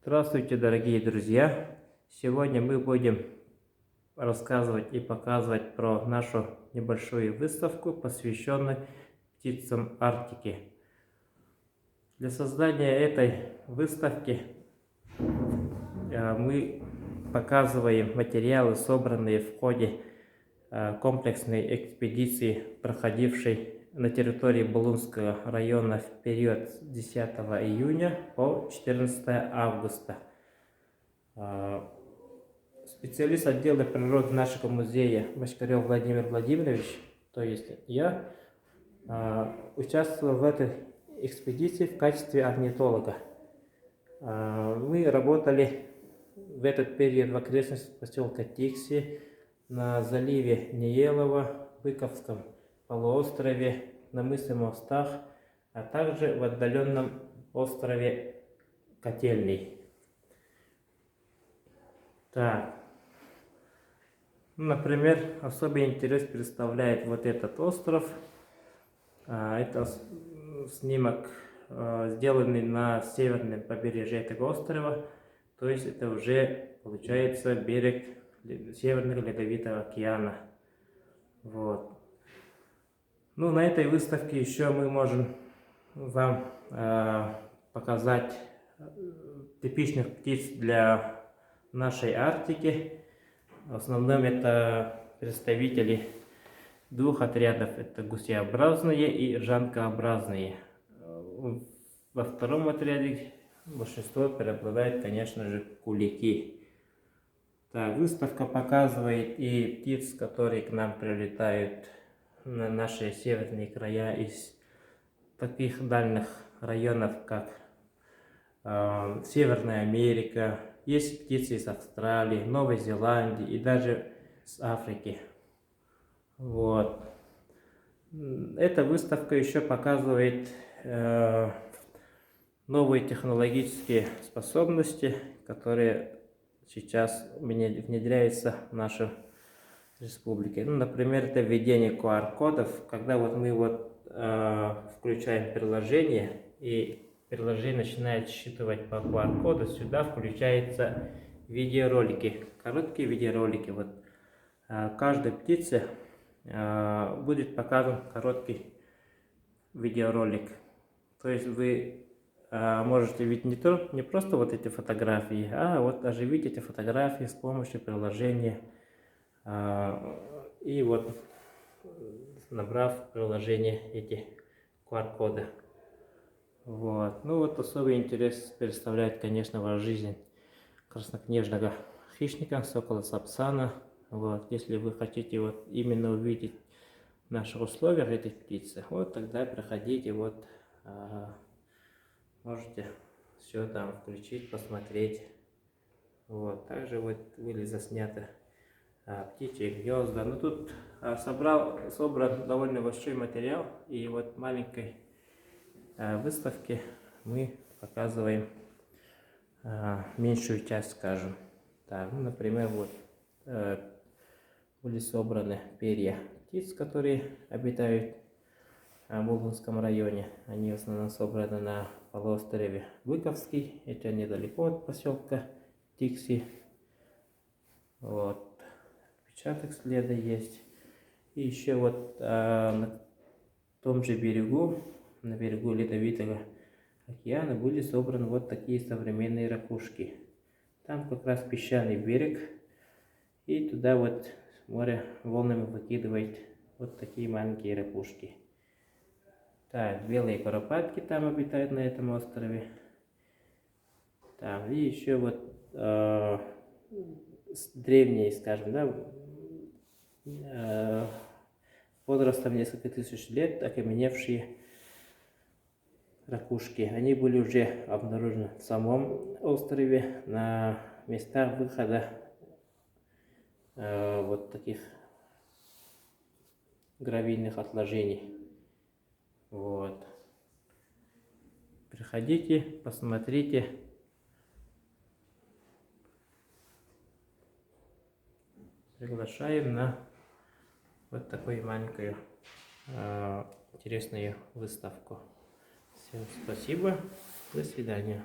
Здравствуйте, дорогие друзья! Сегодня мы будем рассказывать и показывать про нашу небольшую выставку, посвященную птицам Арктики. Для создания этой выставки мы показываем материалы, собранные в ходе комплексной экспедиции, проходившей на территории Булунского района в период с 10 июня по 14 августа. Специалист отдела природы нашего музея Бочкарев Владимир Владимирович, то есть я, участвовал в этой экспедиции в качестве орнитолога. Мы работали в этот период в окрестностях поселка Тикси, на заливе Неелова, Быковском полуострове, на мысе Мостах, а также в отдаленном острове Котельный. Так, например, особый интерес представляет вот этот остров. Это снимок, сделанный на северном побережье этого острова, то есть это уже получается берег Северного Ледовитого океана. Вот. Ну, на этой выставке еще мы можем вам показать типичных птиц для нашей Арктики. В основном это представители двух отрядов, это гусеобразные и жанкообразные. Во втором отряде большинство преобладает, конечно же, кулики. Так, выставка показывает и птиц, которые к нам прилетают на наши северные края из таких дальних районов, как Северная Америка. Есть птицы из Австралии, Новой Зеландии и даже с Африки. Вот. Эта выставка еще показывает новые технологические способности, которые сейчас внедряются в нашу республике. Ну, например, это введение QR-кодов, когда вот мы включаем приложение, и приложение начинает считывать по QR-коду, сюда включаются видеоролики, короткие видеоролики. Вот каждой птице будет показан короткий видеоролик. То есть вы можете видеть не просто вот эти фотографии, а вот оживить эти фотографии с помощью приложения. И вот, набрав в приложение эти QR-коды. Вот. Ну вот особый интерес представляет, конечно, ваша жизнь краснокнижного хищника, сокола сапсана. Вот. Если вы хотите вот именно увидеть в наших условиях этой птицы, вот тогда проходите, вот можете все там включить, посмотреть. Вот. Также вот были засняты птичьи гнезда. Ну тут собран довольно большой материал, и вот в маленькой выставке мы показываем меньшую часть, скажем. Так, ну, например, вот были собраны перья птиц, которые обитают в Булунском районе. Они в основном собраны на полуострове Быковский, это недалеко от поселка Тикси. Вот. Отпечаток следа есть. И еще вот на том же берегу, на берегу Ледовитого океана, были собраны вот такие современные ракушки. Там как раз песчаный берег, и туда вот море волнами выкидывает вот такие маленькие ракушки. Так, белые куропатки там обитают на этом острове. Там, и еще вот древние, скажем, да, возрастом несколько тысяч лет окаменевшие ракушки. Они были уже обнаружены в самом острове на местах выхода вот таких гравийных отложений. Вот. Приходите, посмотрите. Приглашаем на вот такую маленькую интересную выставку. Всем спасибо. До свидания.